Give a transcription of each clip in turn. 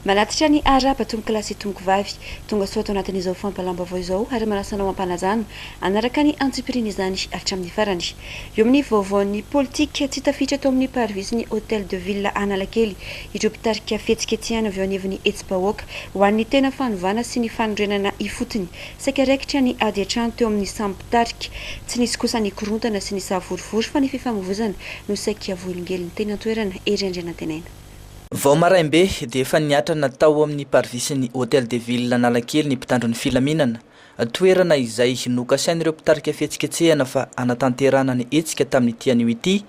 Manatitra ny arapa tomboka lasy tomboky vavy tonga soa atao anatin'izao fampalamba vao izao ary manasana mampanajana anaraka ny antsipiriny izany hatramin'ny farany. Eo amin'ny vaovaon'ny politika tsy tafitra atao amin'ny parvisy hôtel de ville Analakely ireo mpitarika fihetsiketsehana avy ao anivon'ny hetsi-bahoaka ho an'ny tena fanovana sy ny fanorenana ifotony saika raikitra ny ady an-trano teo amin'ny sambo mpitarika tsy nisy kosa ny korontana sy ny savorivory fa ny fifamoivozana no saika voelingely ny tena toerana ery andriana-tenaina. Vao maraimbe dia efa niatra natao amin'ny parvisin'ny hôtel de ville Analakely ny mpitandron'ny filaminana toerana izay nokasain'ireo mpitarika fihetsiketsehana fa anatanterana ny hetsika tamin'ny tian'io ity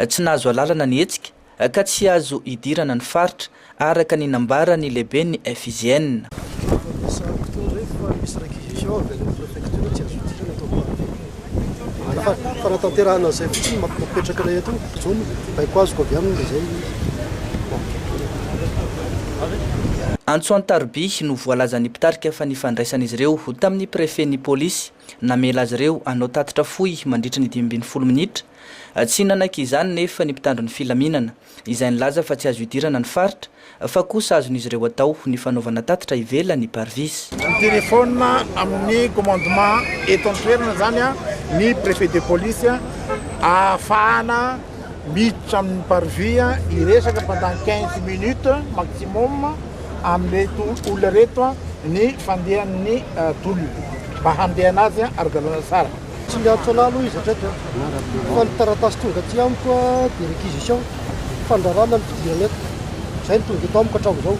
tsy nahazo alalana ny hetsika ka tsy azo idirana ny faritra araka ny nambarany lehibe ny FIGN. Fanatanterahana zay fotsiny mapetraka ilay eto zony baiko azoko avy aminy zay. Antsoan Tarby no voalazan'ny mpitarika fa nifandraisan'izy ireo tamin'ny prefetny polisy namela azy ireo anao tatitra fohy mandritra ny 12 minitra tsy nanaiky izany nefa ny mpitandron'ny filaminana izay nilaza fa tsy azo idirana ny faritra fa kosa azon'izy ireo atao ny fanaovana tatitra ivelany parvisy. Téléphone amin'ny commandement eto an-toerana zany ny préfet de police ahafahana miditra amin'ny parvis iresaka pendant 15 minutes maximum amin'reto olona reto ny fandehan'ny tolona mba handeha anazy ara-dalàna tsara. Tsy miantso anahy aloha izy hatreto fa ny taratasy tonga aty amiko dia réquisition fandrarana ny fidirana eto zay ny tonga eto amiko hatramin'izao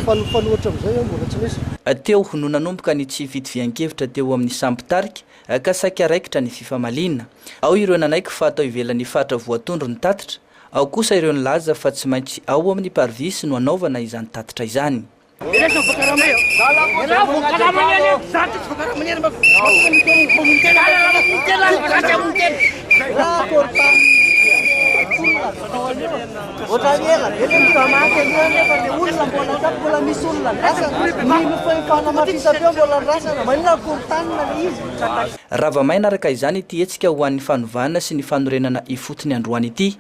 fa nofanohatra amin'izay mbola tsy nisy. Teo no nanomboka ny tsy vitivian-kevitra teo amin'ny sampitarika ka saika raikitra ny fifamalinana ao ireo nanaiky fa atao ivelan'ny fatra voatondro ny tatitra ao kosa ireo nilaza fa tsy maintsy ao amin'ny parvisy no anaovana izany tatitra izany. Ravamaina araka izany ity hetsika ho an'ny fanovana sy ny fanorenana ifotony androany ity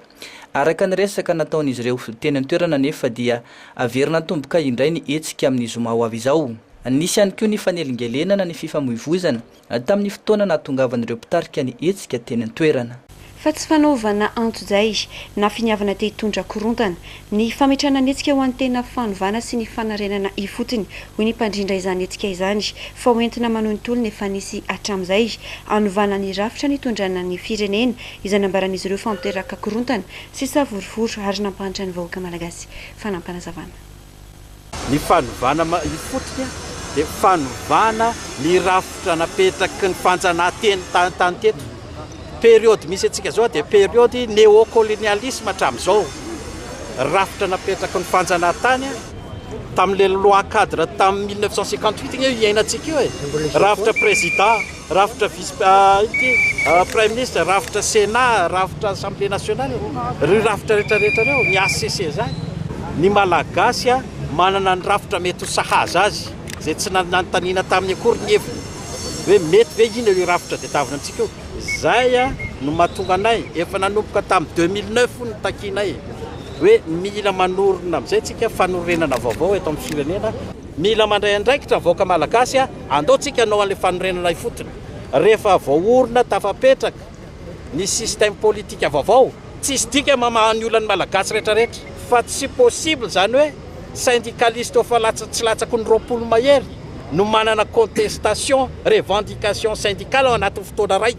araka ny resaka nataon'izy ireo teny an-toerana nefa dia averina tomboka indray ny hetsika amin'ny zoma ho avy izao. Nisy ihany koa ny fanelingelenana ny fifamoivozana tamin'ny fotoana nahatongavan'ireo mpitarika ny hetsika teny an-toerana. Fa tsy fanaovana antso-zay na finiavana te hitondra korontana ny fametrana ny hetsika ho an'ny tena fanovana sy ny fanarenana ifotony hoy ny mpandrindra izany hetsika izany fa hoentina manohy ny tolona efa nisy hatramin'izay anovana ny rafitra ny tondrana ny firenena izay nambaran'izy ireo famiteraka korontana sy savorivory ary nampanitra ny vahoaka malagasy fanampanazavana. Ny fanovana ifotony dia fanovana ny rafitra napetraky ny fanjanahanteny tany teto. Période misy atsika zao dia période néocolonialisme hatramin'izao rafitra napetraky ny fanjanahantany tamin'le loi cadre tamin'ny 1958 igny iainantsika io rafitra président rafitra vice premier ministre rafitra sénat rafitra assemblée nationale ry rafitra rehetrarehetra reo ny ACC zany ny malagasy manana ny rafitra mety ho sahaza azy zay tsy nantanina tamin'ny akory ny heviny hoe mety ve ino io rafitra dia tavina amintsika io zay no mahatonga anay efa nanomboka tamin'ny 2009 ny takinay hoe mila manorina amin'izay tsika fanorenana vaovao eto amin'ny firenena mila mandray andraikitra vahoaka malagasy andao tsika anao an'ilay fanorenana ifotony rehefa voaorina tafapetraka ny système politika vaovao tsisy dika mamahany olany malagasy rehetrarehetra fa tsy possible zany hoe syndicaliste fa tsy latsako ny 20 mahery no manana contestation revendication syndicale ao anatin'ny fotoana ray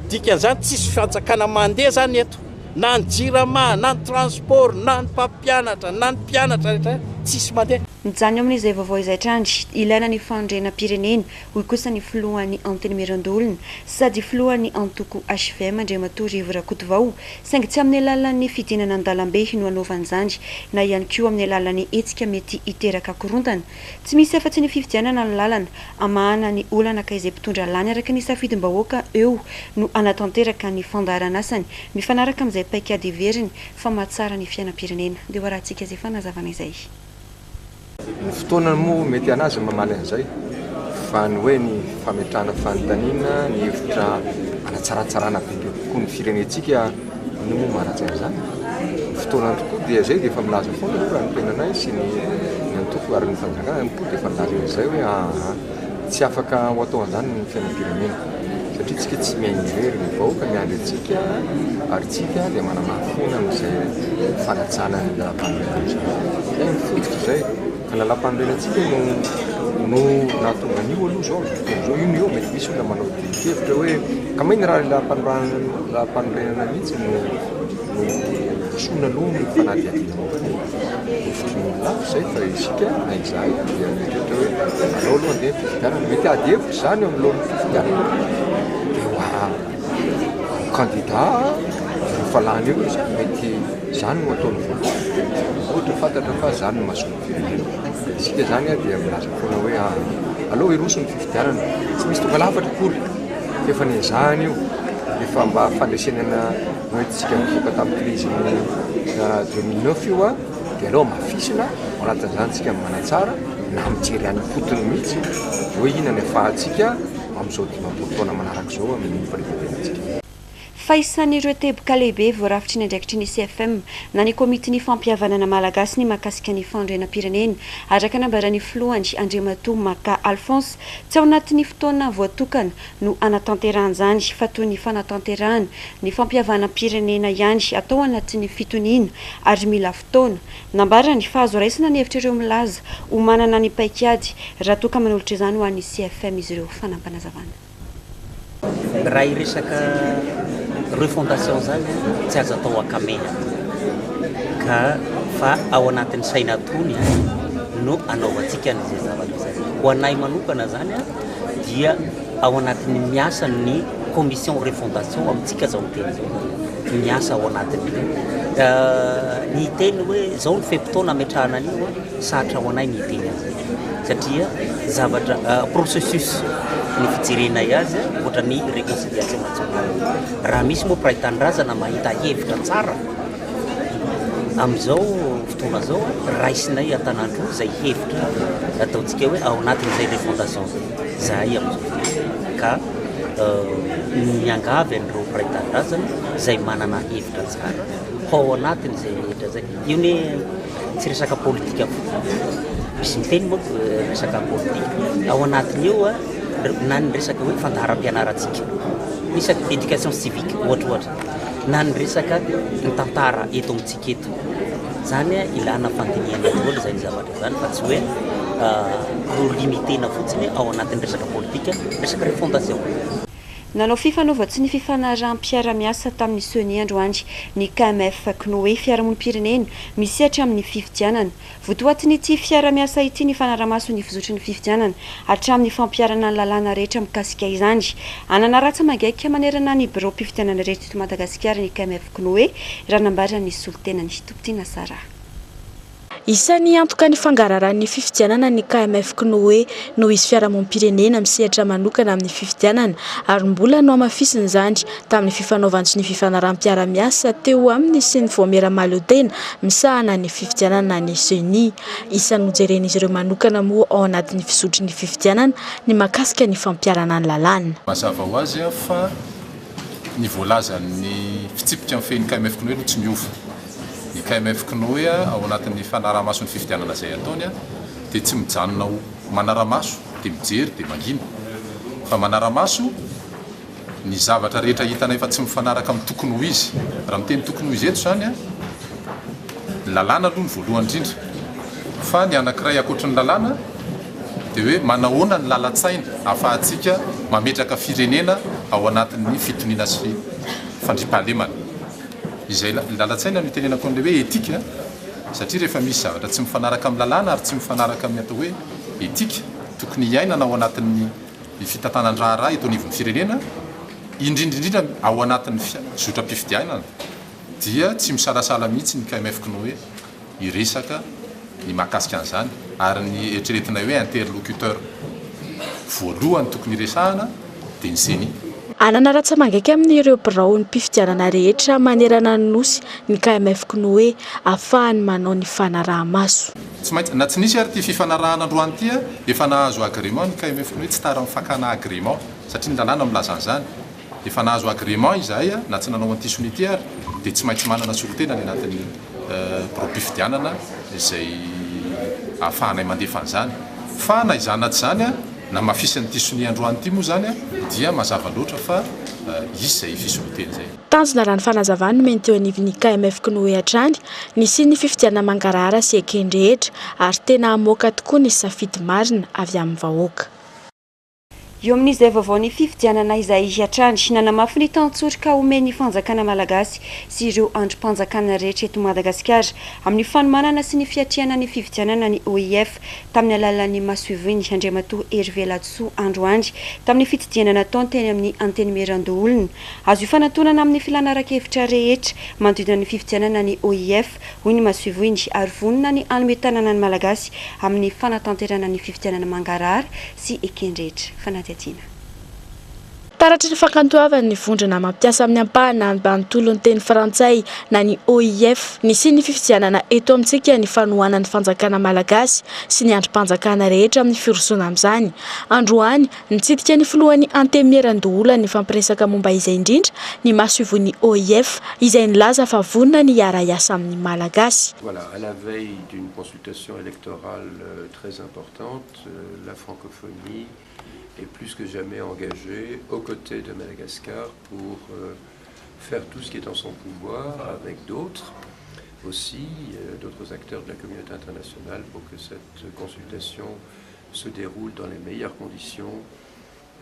dikan'izany tsisy fanjakana mandeha zany eto na ny jirama na ny transport na ny mpampianatra na ny mpianatra rehetra tsisy mandeha. Mijany amin'izay vaovao izay trandry ilaina ny fandriana-pirenena hoy kosa ny filohan'ny antenimiran-dolona sady filohan'ny antoko HVM Andriamatoa Rivo Rakotovao saingy tsy amin'ny alalan'ny fidinana an-dalambe no anaovan'izany na ihany koa amin'ny alalan'ny hetsika mety hiteraka korontana tsy misy afa-tsy ny fifidianana ny lalana amahana ny olana ka izay mpitondra lany araka ny safidim-bahoaka eo no anatanteraka ny fandaharanasany mifanaraka amin'izay paikady iveriny fa mahatsara ny fiainam-pirenena dia hoarantsika izay fanazavana izay. Ny fotoana moa mety anazy mamaly an'izay fa ny hoe ny fametrahana fanontaniana ny hevitra anatsaratsarana bebe kokoa ny firenentsika no moa maratsy an'izany. Ny fotoana tokoa dia zay dia efa milaza foana raha ny tenanay sy ny antoko ary ny fanjakana mipody efa nilazana izay hoe tsy afaka ho atao an'izany ny fiainam-pirenena satria tsika tsy miaina irery ny vahoaka miandry antsika ary tsika dia manamafona amin'izay fanatsana ny lalam-panolorana izay ny fototra izay ka lalam-panorenantsika no nahatonga an'io aloha zao ino io mety misy olona manao hevitra hoe ka mainy raha lalam-panorenana mihitsy no sona aloha ny fanadiadiana fotony lafo zay fa isika na izahay dia mietrehitra hoe anao aloha andeha fifidianana mety ady hevitra zany eo amin'ny lohan'ny fifidianana dia hoa candidat rehefa lany eo izy mety zany no ataony voalohany ohatra fantatra fa zany no mahasoa ny firenena isika zany dia milaza foana hoe aloha hiroso ny fifidianana tsy misy tonga lafatra kory efa niazahany io efa mba fandresenana noetytsika mivoaka tamin'ny crise 2009 io dia aloha mafisina ao anatin'izany tsika manatsara na mijery any potony mihitsy hoe inany afahantsika amin'izao dimampolo taona manaraka izao amin'ny falefatenantsika fa isan'ireo teboka lehibe voarafitry ny andraikitry ny CFM na ny komitiny fampihavanana malagasy ny mahakasika ny fandrianam-pirenena araka nambaran'ny filohany Andriamatoa Maka Alphonse tsy ao anatin'ny fotoana voatokana no anatanterahana fa toy ny fanatanterahana ny fampihavanam-pirenena ihany atao anatin'ny fitoniana ary mila fotoana nambarany fa azo raisina ny hevitra ireo milaza ho manana ny paikady raha toka manolotra izany ho an'ny CFM izy ireo fanampanazavana raha iresaka refondation zany tsy azo atao akamena ka fa ao anatin'ny sainatony no anaovantsika n'izay zavatra zay ho anay manokana zany dia ao anatin'ny miasa ny commission refondation amintsika zao teny zao miasa ao anatiny ny teny hoe zao ny fepotona ametrahana an'io satra ao anay ny teny azy satria zavatra processus ny fijerena azy ohatra ny réconciliation nationale raha misy moa praitandrazana mahita hevitra tsara amin'izao fotoana zao raisinay an-tanandro zay hevitra ataontsika hoe ao anatin'izay refondation zay amin'izao ka miangavy an'ireo praitandrazana zay manana hevitra tsara ao anatin'izay hevitra zay io ny tsy resaka politika misy miteny moa resaka politika ao anatiny io na ny resaka hoe fandaharam-pianaratsika misy éducation civique ohatra na ny resaka ny tantara eto amintsika eto zany ilana fandiniana daholo zay ny zavatra zany fa tsy hoe ro limitena fotsiny ao anatin'ny resaka politika resaka refondation nanao fifanaovatsy ny fifanarahanm-piara-miasa tamin'ny sony androany ny KMF Knoe fiarahamonim-pirenena misehatra amin'ny fifidianana votoatin'ity fiara-miasa ity ny fanaramaso ny fizotry ny fifidianana hatramin'ny fampiarana ny lalàna rehetra mikasika izany anana ratsa magaika manerana ny bureau mpifidianana rehetra eto Madagasikara ny KMF Knoe raha nambarana ny solitenany Tompitiana Sara. Isan'ny antoka ny fangararan'ny fifidianana ny KMF Knoe no izy fiarahamonim-pirenena misehatra manokana amin'ny fifidianana ary mbola no amafisiny izany tamin'ny fifanaovantsy ny fifanarahanm-piara-miasa teo amin'ny sy ny voamera malotena misahana ny fifidianana ny CENI isan'ny nojeren'izy ireo manokana moa ao anatin'ny fisotry ny fifidianana ny mahakasika ny fampiarana ny lalàna. Mazava ho azy fa ny voalazan'ny fitsipika amin'ny feny KMF Knoe no tsy miova. Ny KMF Knoe ao anatin'ny fanaramaso ny fifidianana zay ataony dia tsy mijanona ho manaramaso dia mijery dia mangina fa manaramaso ny zavatra rehetra hitanay fa tsy mifanaraka amin'ny tokony ho izy raha miteny tokony ho izy eto zany lalàna aloha ny voalohany indrindra fa ny anankiray akoatry ny lalàna dia hoe manahoana ny lalatsaina ahafahantsika mametraka firenena ao anatin'ny fitoniana sy fandriampahalemana izay lalatsaina no tenenako an'ilay hoe etika satria rehefa misy zavatra tsy mifanaraka amin'ny lalàna ary tsy mifanaraka amin'ny atao hoe etika tokony hiainana ao anatin'ny fitantanan-draharaha eto anivon'ny firenena indrindrindrindra ao anatin'ny zotram-pifidianana dia tsy misalasala mihitsy ny KMF Knoe iresaka ny mahakasika an'izany ary ny eritreretina hoe interlocuteur voalohany tokony iresahana dia ny CENI. Anana ratsa mangaika amin'ireo birao ny mpifidianana rehetra manerana ny nosy ny KMF Knoe ahafahany manao ny fanaraha-maso. Tsy maintsy na tsy nisy ary ty fifanarahana androany ty efa nahazo agrément ny KMF Knoe tsy tara mifakana agrément satria ny lalàna milaza an'izany efa nahazo agrément izahay na tsy nanao an'ity sony ity ary dia tsy maintsy manana solitena ny anatin'ny birao mpifidianana izay ahafahanay mandefa an'izany fa na izanaty zany a na mafisany ity sony androany ity moa zany a dia mazava loatra fa isy zay fisoloateny zay tanjona raha ny fanazavany no meny teo anivon'ny KMF Knoe hatrany ny sy ny fifidianana mangarahara sy ekendrehetra ary tena amoaka tokoa ny safidy marina avy amin'ny vahoaka. Eo amin'izay vaovao ny fifidianana izay hatrany nanamafy ny tantsorika omeny fanjakana malagasy sy ireo androm-panjakana rehetra eto Madagasikara amin'ny fanomanana sy ny fiatriana ny fifidianana ny OIF tamin'ny alalan'ny Masoiviny Andriamatoa Hervé Latsoa androany tamin'ny fitidinana nataony teny amin'ny anteny Merandoolona. Azo ifanantonana amin'ny filanaraka-hevitra rehetra manodidina ny fifidianana ny OIF hoy ny Masoiviny ary vonona ny almetanana ny malagasy amin'ny fanatanterana ny fifidianana mangarahara sy ekendrehetra. Taratry ny fakantoavany ny vondrona mampiasa amin'ny ampahana ambany teny frantsay na ny OIF ny sy ny fifidianana eto amintsika ny fanohana ny fanjakana malagasy sy ny androm-panjakana rehetra amin'ny firosona amin'izany. Androany nitsidika ny filohan'ny anteny Merandoolona ny fampiresaka momba izay indrindra ny Masoiviny OIF izay nilaza fa vonona ny iara-iasa amin'ny malagasy. Voilà, à la veille d'une consultation électorale très importante, la francophonie est plus que jamais engagée aux côtés de Madagascar pour faire tout ce qui est en son pouvoir avec d'autres aussi, d'autres acteurs de la communauté internationale pour que cette consultation se déroule dans les meilleures conditions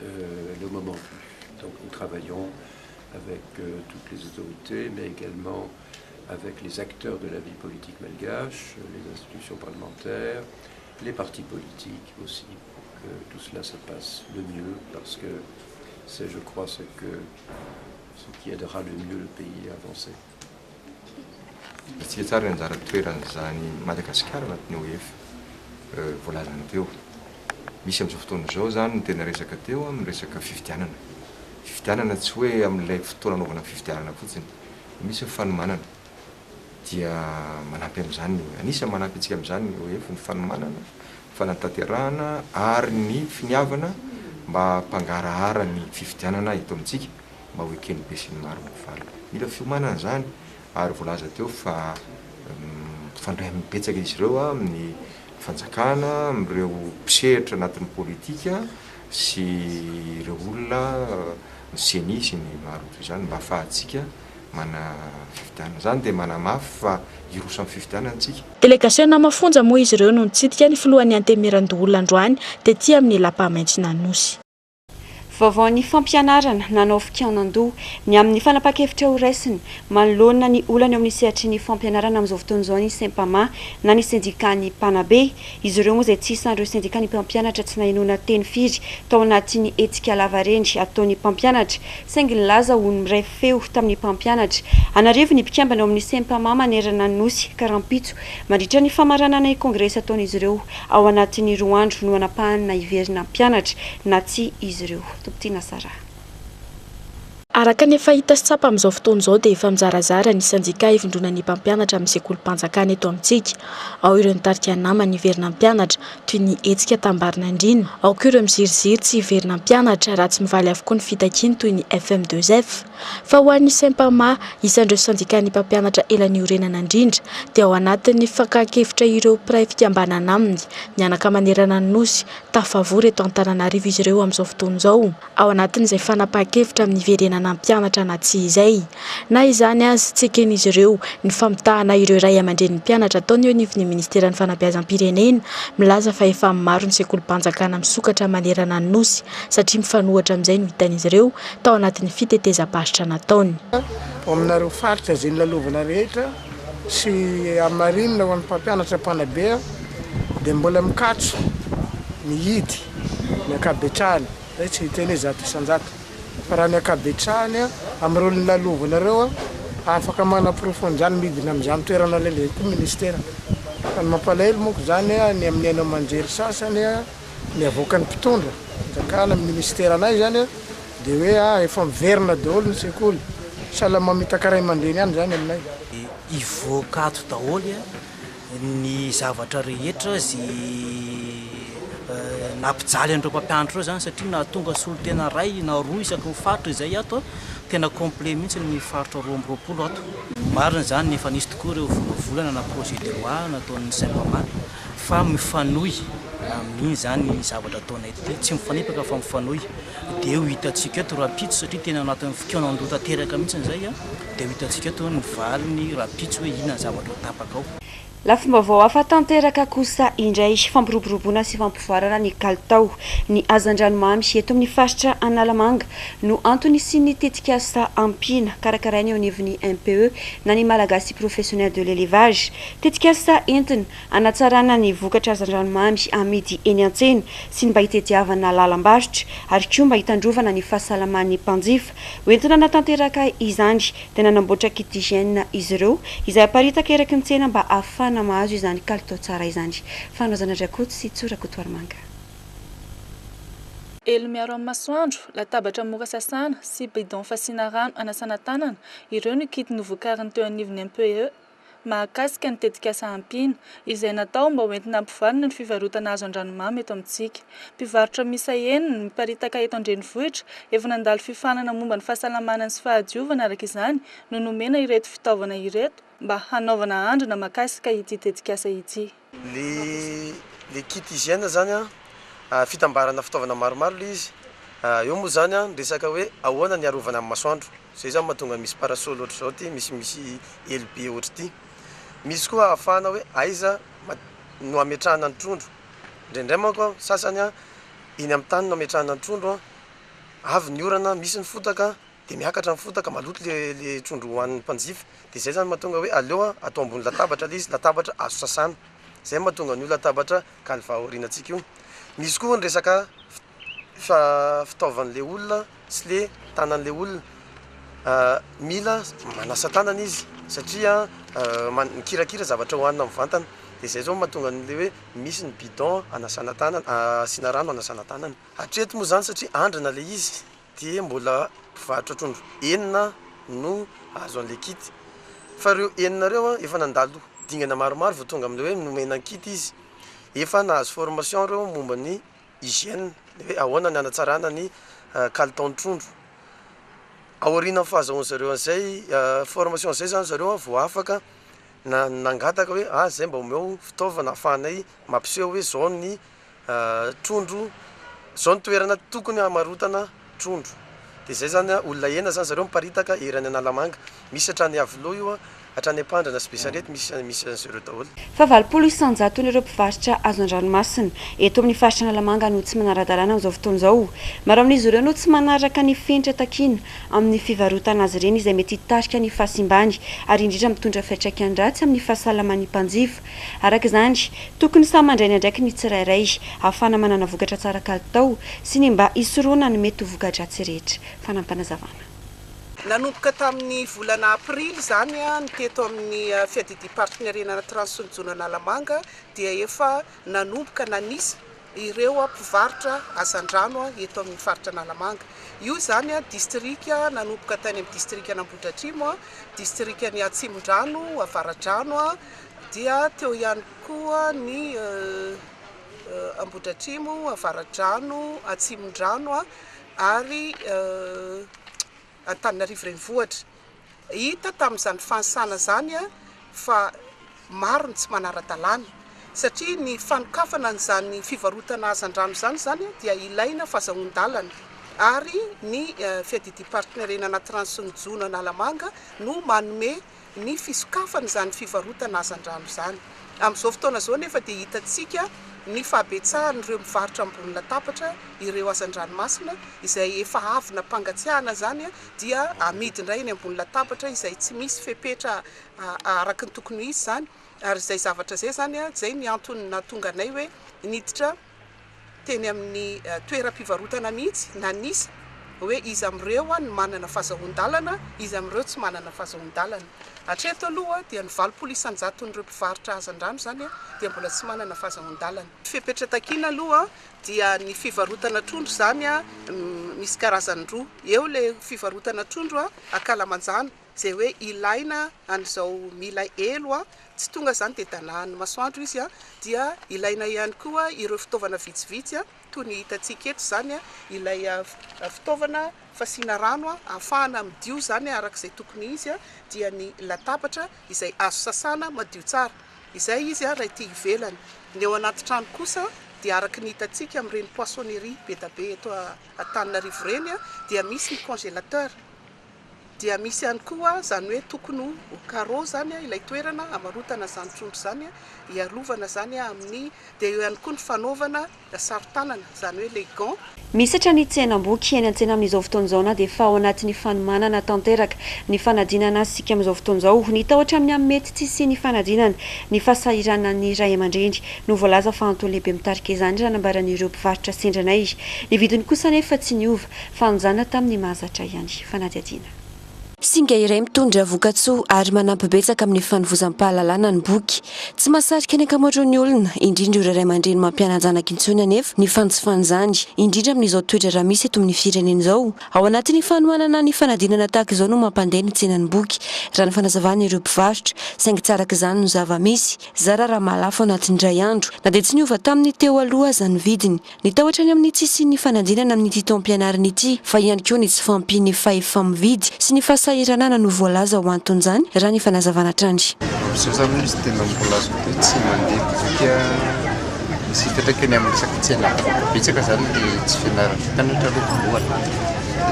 le moment venu. Donc nous travaillons avec toutes les autorités mais également avec les acteurs de la vie politique malgache, les institutions parlementaires, les partis politiques aussi. Que tout cela se passe le mieux parce que c'est, je crois, ce qui aidera le mieux le pays à avancer. Tsy tsara ny anjara toeran'izany Madagasikara anatin'ny OIF voalazana teo. Misy amin'izao fotoana izao zany ny tena resaka teo amin'ny resaka fifidianana. Fifidianana tsy hoe amin'ilay fotoana anaovana fifidianana fotsiny, misy fanomanana dia manampy amin'izany, anisany manampy antsika amin'izany ny OIF ny fanomanana, fanatanterahana ary ny finiavana mba mpangarahara ny fifidianana eto amintsika mba ho ekeny be sy ny maro mifaly. Mila fiomanana zany ary voalaza teo fa fandray mibetsaka izy ireo amin'ny fanjakana, amin'ireo mpisehatra anatin'ny politika sy ireo olona seni sy ny maro toy izany mba ahafahantsika mana fifidianana zany dia manamafy fa irosa amin'ny fifidianana antsika. Délégation namafonja moa izy ireo no nitsidika ny filohan'ny anteny Merandoolona androany tetỳ amin'ny lapamaitso nanosy. Vaovao ny fampianarana nanao fikianandoha ny amin'ny fanapakevitra ho raisiny manoloana ny olana amin'ny sehatry ny fampianarana amin'izao fotoana izao ny Saint-Pama na ny sindikany Panabe. Izy ireo moa izay tsy isan'ireo sindikany mpampianatra tsy nahenoana teny firy tao anatin'ny hetsika lavarendry ataon'ny mpampianatra saingy nilaza ho miray feo tamin'ny mpampianatra. Anarivo ny mpikambana ao amin'ny Saint-Pama manerana ny nosy Karampitso mandritra ny famaranana kongresy ataon'izy ireo ao anatin'ny roa andro no anapahana iverina mpianatra na tsy izy ireo. Araka ny efa hita sy tsapa amin'izao fotoana izao dia efa mizarazara ny sandika hivondrona ny mpampianatra amin'ny sekolim-panjakana eto amintsika. Ao ireo nitarika namana hiverina mpianatra toy ny hetsika tambarina andrina. Ao koa ireo miziriziry tsy hiverina mpianatra raha tsy mivaly avokoa ny fitakiany toy ny FM2F. Fa ho an'ny Saint-Pama isan'ireo sandikany mpampianatra elany orenana indrindra dia ao anatin'ny fakakevitra ireo mpiray fikambanana aminy mianaka manerana ny nosy tafavory eto Antananarivo izy ireo amin'izao fotoana izao. Ao anatin'izay fanapakevitra amin'ny verenana mpianatra na tsy izay na izany azy tsy eken'izy ireo ny famitahana ireo ray aman-dren'ny mpianatra ataony eo anivon'ny ministeran'ny fanabeazam-pirenena milaza fa efa maro ny sekolim-panjakana misokatra manerana ny nosy satria mifanohatra amin'izay no hitan'izy ireo tao anatin'ny fitetezam-pasitra nataony. Aminareo faritra izay nilalovana rehetra sy amarinina ho an'ny mpampianatra Panabe dia mbola mikatso mihidy ny akabetrany zay tsy hiteny zato isan-jato. Fa raha ny akabetrany amin'ireo nilalovana afaka manaprofony zany midina amin'izany toerana lehibe ministera. Fa ny mampalahelo moa zany ny amin'ny aina aman-jery sasany ny avoakan'ny mpitondra zakana amin'ny ministera anay zany dia hoe efa miverina daholo ny sekoly sahala mamitaka ray aman-dreny ihany zany aminay. Ivoakato daholo ny zavatra rehetra nampijaly andreo mpampianatra reo zany satria na tonga solotena ray na roa isaky ny faritra izay ato tena complet mihitsy ny faritra 2020 ato. Marina zany efa nisy tokoa ireo volavolana na projet de loi nataon'ny Saint-Pama fa mifanohy amin'iny zany zavatra ataonay ty tsy mifanipaka fa mifanohy dia ho hitatsika eto rapitso satria tena anatin'ny fotoana tanteraka mihitsy zay a dia ho hitatsika eto ny valiny rapitso hoe inona zavatra ho tapaka ao. Lafim-baovao hafa tanteraka kosa indray fampiroboroboana sy fampivoarana ny kalitao ny hazan-dranomamy eto amin'ny faritra Analamanga no antony sy ny tetikasa ampina karakaraina eo anivon'ny MPE na ny malagasy professionnel de l'élevage. Tetikasa entina hanatsarana ny vokatra hazan-dranomamy amidy eny an-tsena sy ny mba hitadiavana lalam-barotra ary koa mba hitandrovana ny fahasalaman'ny mpanjifa. Entina natanteraka izany dia nanamboatra kit d'hygiène izy ireo izay aparitaka eraky ny tsena mba ahafahana mahazo izany kalitao tsara izany. Fanaozana drakoto sy tsorakoto armanga. Elo miaro amin'ny masoandro, latabatra mora sasana sy bidon fasina rano anasana tanana, ireo ny kit novokariny teo anivon'ny MPE mahakasika ny tetikasa ampina izay natao mba hoentina hampivoarana ny fivarotana hazan-dranomamy eto amintsika. Mpivarotra misa enina miparitaka eto an-drenivohitra efa nandalo fifanana momba ny fahasalamana sy fahadiovana araka izany no nomena ireto fitaovana ireto mba hanaovana andrina mahakasika ity tetikasa ity. Le kit hygiène zany fitambarana fitaovana maromaro izy. Eo moa zany resaka hoe ahoana ny arovana amin'ny masoandro. Zay zany mahatonga misy parasolo ohatry zao ty, misy LB ohatry ty. Misy koa ahafahana hoe aiza no ametrahana ny trondro. Indraindray manko sasany iny amin'ny tany no ametrahana ny trondro avy ny orana misy ny fotaka dia miakatra ny fotaka maloto le trondro hoan'ny mpanjifa. Dia zay zany mahatonga hoe aleo atao ambony latabatra le izy, latabatra azo sasana. Zay mahatonga ny latabatra kalva aorianantsika io. Misy koa ny resaka fitaovan'le olona sy le tanan'le olona. Mila manasa tanana izy satria mikirakira zavatra hoanina amin'ny vantana. Dia zay zao mahatonga an'le hoe misy ny bidon anasana tanana, asina rano anasana tanana. Hatreto moa zany satria andrina le izy dia mbola mpivarotra trondro enina no azo an'le kit. Fa ireo enina reo efa nandalo dingana maromaro vao tonga amin'le hoe nomena kit izy. Efa nahazo formation reo momba ny hygiène, hoe ahoana ny hanatsarana ny kalitaon'ny trondro. Aoriana fahazahoan zareo an'izay formation zay zany zareo vao afaka nangataka hoe zay mba omeo fitaovana ahafahanay mampiseho hoe zao ny trondro, zao ny toerana tokony hamarotana trondro. Dia zay zany olona ena zany zareo miparitaka erany Analamanga. Misy hatrany Avilo io, hatrany Ampandrana sy Besarety misy an'izareo daholo. Fa 900 ireo mpivarotra hazan-dranomasina eto amin'ny faritra Analamanga no tsy manara-dalàna amin'izao fotoana izao. Maro amin'izy ireo no tsy manaraka ny fenitra takiana amin'ny fivarotana azy ireny izay mety hitarika ny fahasimbany ary indrindra mitondra fiantraikany-dratsy amin'ny fahasalaman'ny mpanjifa. Araka izany, tokony samy mandray ny andraiky ny tsirairay ahafahana manana vokatra tsara kalitao sy ny mba hisoroana ny mety ho voka-dratsy rehetra. Fanampanazavana. Nanomboka tamin'ny volana aprily zany ny teto amin'ny fiadidy partenariat transonjona Analamanga dia efa nanomboka nanisy ireo mpivarotra hazan-drano eto amin'ny faritra Analamanga. Io zany distrika nanomboka tany amin'ny distrika Ambohidratrimo, distrika ny Atsimondrano, Avaradrano dia teo ihany koa ny Ambohidratrimo, Avaradrano, Atsimondrano ary Antananarivo renivohitra. Hita tamin'izany fansana zany fa maro ny tsy manara-dalàna satria ny fanokafana n'izany fivarotana hazan-drano zany dia ilaina fahazahoan-dalana ary ny fiadidy partenariat transonjona Analamanga no manome ny fisokafana izany fivarotana hazan-drano zany. Amin'izao fotoana zao nefa dia hitantsika ny fahabetsahan'ireo mivarotra ambony latabatra ireo hazan-dranomasina izay efa avy nampangatsiahana zany dia amidy indray ny ambony latabatra izay tsy misy fepetra araka ny tokony izy zany. Ary izay zavatra zay zany zay ny antony nahatonga anay hoe niditra teny amin'ny toeram-pivarotana mihitsy nanisy hoe izy amin'ireo ny manana fahazahoan-dalana, izy amin'ireo tsy manana fahazahoan-dalana. Hatreto aloha dia ny 900 mpivarotra hazan-drano zany dia mbola tsy manana fahazahoan-dalana. Fepetra takiana aloha dia ny fivarotana trondro zany misy karazany roa. Eo le fivarotana trondro Akalamanjana zay hoe ilaina an'izao mila elo tsy tonga zany dia danahan'ny masoandro izy dia ilaina ihany koa ireo fitaovana vitsivitsy toy ny hitantsika eto zany ilay fitaovana fasina rano ahafahana midio zany arak'izay tokony izy dia ny latabatra izay azo sasana madio tsara. Izay izy raha ity ivelany. ny eo anaty trano kosa dia araky ny hitatsika amin'ireny poissonnerie be da be eto Antananarivo reny dia misy ny congélateur dia misy ihany koa zany hoe tokony ho carreau zany ilay toerana amarotana zany trondro zany iarovana zany amin'ny dia eo ihany koa ny fanaovana saron-tanana zany hoe les gants. Misy hatrany tsenam-boky eny an-tsena amin'izao fotoan'izao na dia efa ao anatin'ny fanomanana tanteraka ny fanadinana sika amin'izao fotoan'izao ny tahotra amin'ny amin'ny mety tsy sy ny fanadinana ny fasahirana ny ray aman-dreny no voalaza fa antony lehibe mitarika izany raha nambaran'ireo mpivarotra sendranay ny vidiny kosa nefa tsy niova fa nijanona tamin'ny mahazatra ihany fanadiadiana. Singa iray mitondra vokatsoa ary manampy betsaka amin'ny fanovozam-pahalalana ny boky. Tsy mahasarika ny ankamaroan'ny olona, indrindra ireo ray aman-dreny mampiananjanaka intsony anefa ny fanjifanjany, indrindra amin'izao toetra raha misy eto amin'ny firenena izao. Ao anatin'ny fanomanana ny fanadinana tahaka izao no mampandeha ny tsenan'ny boky. Raha ny fanazavana ireo mpivarotra, saingy tsaraka izany no zava-misy, zara raha malafo anatin'ny iray andro, na dia tsy niova tamin'ny teo aloha aza ny vidiny. Ny tahotra ny amin'ny tsisy ny fanadinana amin'ny ity taom-pianarana ity, fa ihany koa ny tsy fampiny fahefa-mividy sy ny sahiranana no voalaza ho anton'izany raha ny fanazavana trandry. Misy tena mbolazo tsy mandeha boky misy fiantraikany amin'ny sakin-tsena betsaka zany dia tsy fianarana tanatra lokomboana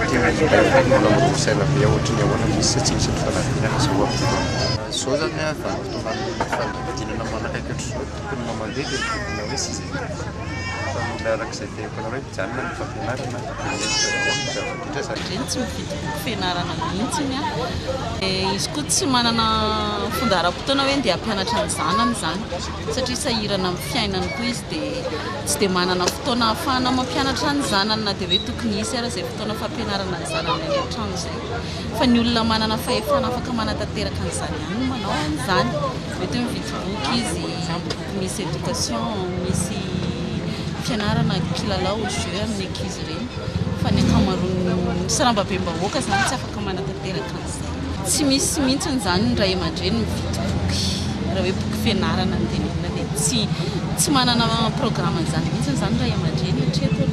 satria mbola misaina be ohatra ny ahoana misy tsy misy fanadinana zao zao zany vanim-potoana fanadinana manakaiky ohatr'izao tokony mamandeha dia tokony hoe sy arak'izay teako hoe mijanona ny fampianarana reny tsy mividy boky fianarana mihitsiny izy koa tsy manana fondaram-potoana hoe dia hampianatra ny zanany zany satria sahirana amin'ny fiainany koa izy dia tsy dia manana fotoana ahafahana mampianatra ny zanany na dia hoe tokony hisy ara izay fotoana fampianarana ny zanany any an-trano zay fa ny olona manana fahefana afaka manatanteraka ny zany ihany no manao an'izany mety mividy boky izy misy éducation misy fianarana kilalao jeu amin'ny ankizy ireny fa ny ankamaroany sarambabem-bahoaka zany tsy afaka manatanteraka an'izay tsy misy mihitsy zany ny ray aman-dreny mividy boky raha hoe boky fianarana ny tenenina dia tsy manana programme an'izany mihitsy zany ray aman-dreny hatreto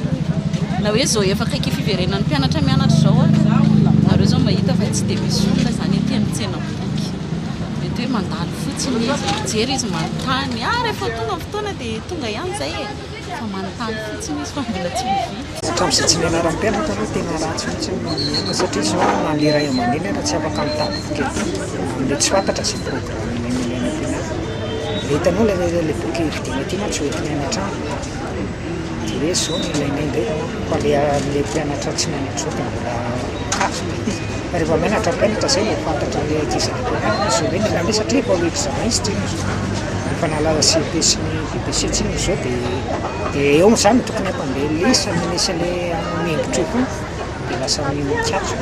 na hoe zao efa kaiky fiverenan'ny mpianatra mianatra zao nareo zao mahita fa tsy dia misy olona zany ety amin'ny tsenaboky mety hoe mandalo fotsiny izy mijery izy manontany rehefa tonga fotoana dia tonga ihany zay fa manontany fotsiny izy fa mbola tsy mividy. Hatramin'izay tsy nianaran'ny mpianatra aloha tena ratsy mihitsy miaina satria zao na le ray aman-dreny raha tsy afaka mitady boky le tsy fantatra izay programme ilaina ampianarana. Hitanao le boky vidiana ity na tsy hoentiny any an-trano dia hoe zao no ilaina indray fa le mpianatra tsy manatro zao dia mbola kaso rehefa mianatra mpianatra zay no fantatra le akizany ampianarana zao hoe nilany satria efa ho examen izy tsiny efa nalaza CP sy ny BBC tsiny zao dia eo zany tokony hampandeha lisa misy le miembotra eo koa dia lasa mikatso.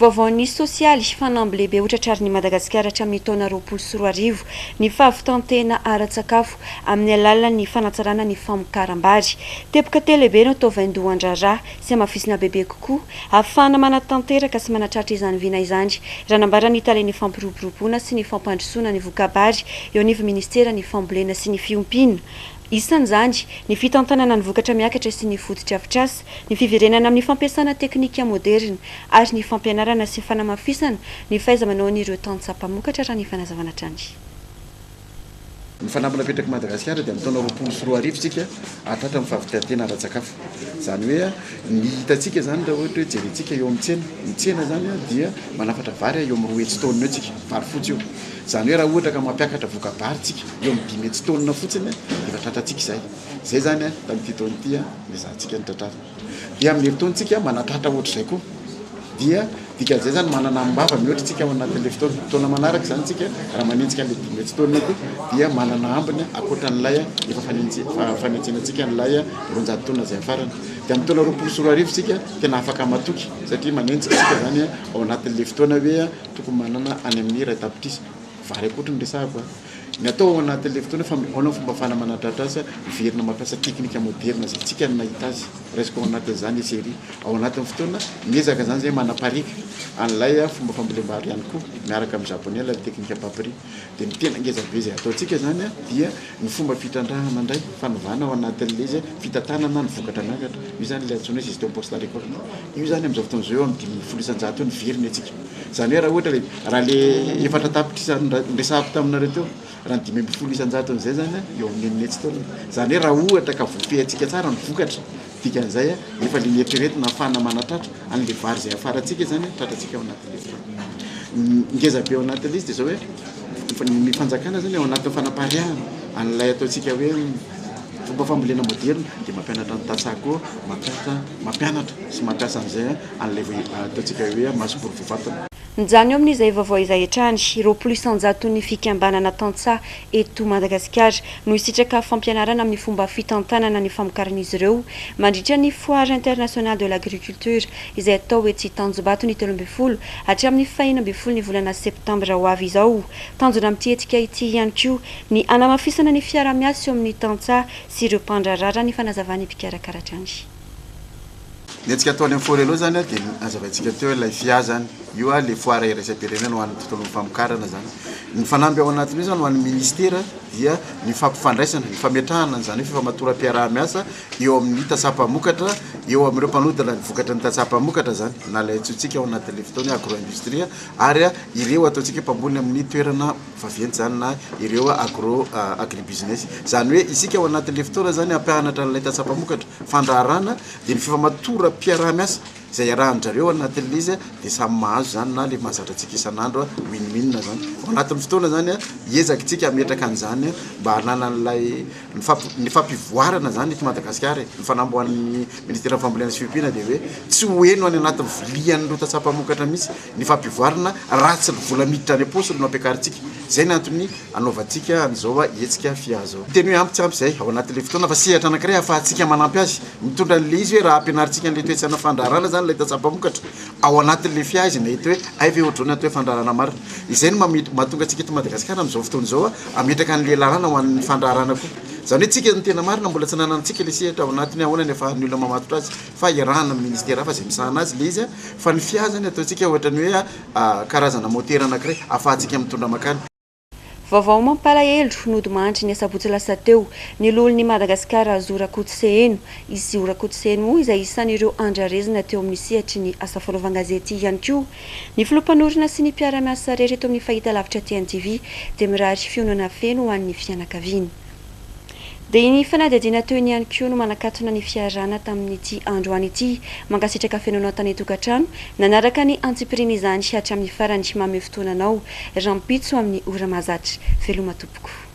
Vaovaon'ny sosialy fanamby lehibe hotratrariny Madagasikara hatramin'ny taona 2024 ny fahavitantena ara-tsakafo amin'ny alalan'ny fanatsarana ny famokaram-bary. Teboka telo lehibe no atao vaindohan-draharaha sy amafisina bebe kokoa ahafahana manatanteraka sy manatratra izany vina izany raha nambarany Italia ny fampiroboroboana sy ny fampandrosoana ny voka-bary eo anivy ministera ny fambolena sy ny fiompiana. Isan'izany ny fitantanana ny vokatra miakatra sy ny foto-drafitrasa, ny fiverenana amin'ny fampiasana teknika moderna ary ny fampianarana sy fanamafisana ny fahaiza-manao n'ireo tantsampamokatra raha ny fanazavana trany. Ny fanampina petraka Madagasikara dia amin'ny taona 2024 tsika atratra amin'ny fahavitantena ara-tsakafo. Zany hoe ny hitantsika zany raha ohatra hoe jerentsika eo amin'ny tsena, ny tsena zany dia manafatra vary eo amin'ny 10 taonina eo tsika, vary fotsy io. Zany hoe raha ohatra ka mampiakatra voka-bary tsika eo amin'ny 10 taonina fotsiny dia tratratsika izay. Zay zany tamin'ity taona ity ny zahantsika ny tratrara. Dia amin'ny taontsika manatratra ohatr'izay koa. Dia dikan'izay zany manana ambava mihoatra tsika ao anatin'le fotoana manaraka zany tsika raha manenjika le 10 taonina koa dia manana ambiny akoatran'ilay efa fanentsenantsika n'ilay 400 taonina zay farany. Dia amin'ny taona 2024 tsika tena afaka matoky satria manenjika tsika zany ao anatin'le fotoana hoe tokony manana any amin'ny iray tapitrisa vary akoatra ny resahako. Ny atao ao anatin'le fotoana fa ao fomba fana manatratra azy verina mampiasa teknika moderna zay tsika ny nahita azy resaka ao anatin'izany le série ao anatin'ny fotoana miezaka zany zay manaparika an'ilay fomba fambolem-bary ihany koa miaraka amin'ny japonais la teknika papri dia ny tena ngeza be zay ataontsika zany dia ny fomba fitandrahana indray fanovana ao anatin'le izy fitantanana ny vokatra miakatra io zany le antsoina hoe système postal récolte io zany amin'izao fotoana zao eo amin'ny 10,700 eo ny veriny atsika zany hoe raha ohatra le raha le efatra tapitra resahako taminareo teo raha ny 5 isan-jato an'izay zany eo amin'ny eninatsy taona zany hoe raha ohatra ka voafehantsika tsara ny vokatra dikan'izay efa le nieritreretina afahana manatratra an'le vary zay afaratsika zany tratratsika ao anatin'le ngeza be ao anatin'izy dia zao hoe ny fanjakana zany ao anatin'ny fanapariahana an'ilay ataontsika hoe fomba fambolena moderna dia mampianatra ny tatsako mampianatra sy mampiasa an'izay an'ilay ataontsika hoe masoboro vovatana Njany eo amin'izay vaovao izay hatrany ireo polisanjato ny fikambanana tantsaha eto Madagasikara no isitraka fampianarana amin'ny fomba fitantanana ny famokaran'izy ireo mandritra ny foire internationale de l'agriculture izay atao etsy Tanjombato ny 12 hatramin'ny 14 ny volana septambra ho avy izao. Tanjona amin'ity hetsika ity ihany koa ny anamafisana ny fiara-miasa eo amin'ny tantsaha sy ireo mpandrarara ny fanazavany mpikarakara any. Ny etsika ataony amin'ny foire aloha zany dia azavaintsika teo ilay fia zany io le foire iraisam-pirenena ho an'ny tontolo famokarana zany ny fanamby ao anatin'io zany ho an'ny ministera dia ny fampifandraisana ny fametrahana zany hoe famatoram-piaraha-miasa eo amin'ny tatsapamokatra eo amin'ireo mpanodina ny vokatra ny tatsapamokatra zany na ilay antsointsika ao anatin'le fotoana agro-industrie ary ireo ataontsika mpambony amin'ny toerana vaventy zany na ireo agribusiness zany hoe isika ao anatin'le fotoana zany ampianatra n'ilay tatsapamokatra fandraharana dia ny fifamatoram-piaraha-miasa zay arahandrareo anatin'le izy dia samy mahazo zany na le mahazatra antsika isan'andro win-win zany ao anatin'ny fotoana zany iezaka tsika ametraka an'izany mba hanana n'ilay ny fampivoarana zany eto Madagasikara ny fanamboan'ny ministera ny fambolena sy fihompiana dia hoe tsy hoeno any anatin'ny vilian'ireo tatsapamokatra mihitsy ny fampivoarana ratsy ny vola miditra any am-posiny no ampiakarintsika zay ny antony anaovantsika an'izao etsika fia zao teny hoe ampitsampy zay ao anatin'le fotoana fa sehatra anankiray ahafahantsika manampy azy mitondra n'le izy hoe raha ampianarintsika n'le toetsana fandraharana zany ilay tatsapamokatra ao anatin'le fia izy nahita hoe ayve ohatrony atao hoe fandraharana marina izay no mahatonga antsika eto Madagasikara amin'izao fotoana izao ametraka n'le lalàna ho an'ny fandraharana koa zany hoe tsika ny tena marina mbola tsy nanantsika le sehatra ao anatiny ahoana efa ny olona mamatotra azy fa irahana amin'ny ministera hafa zay misahana azy le izy fa ny fia zany ataontsika ohatrany hoe karazana motera anankiray ahafahantsika mitondra makany. Vaovao mampalahelo nodimandry ny asabotsy lasa teo ny lolon'ny Madagasikara Zorakotseheno izy Zorakotseheno moa izay isan'ireo andrarezina teo amin'ny sehatry ny asa fanaovan-gazety ihany koa ny filompanorina sy ny mpiara-miasa rehetra eto amin'ny fahitalavitra TNTV dia mirary fionana feno ho an'ny fianakaviany. Dia ny fanadihadiana teo ihany koa no manakatona ny fiarana tamin'ity androany ity mankasitraka fenonao tany tokantrano nanaraka ny antsipiriny izany hatramin'ny farany mamy fotoananao rampitso amin'ny ora mahazatra veloma tompoko.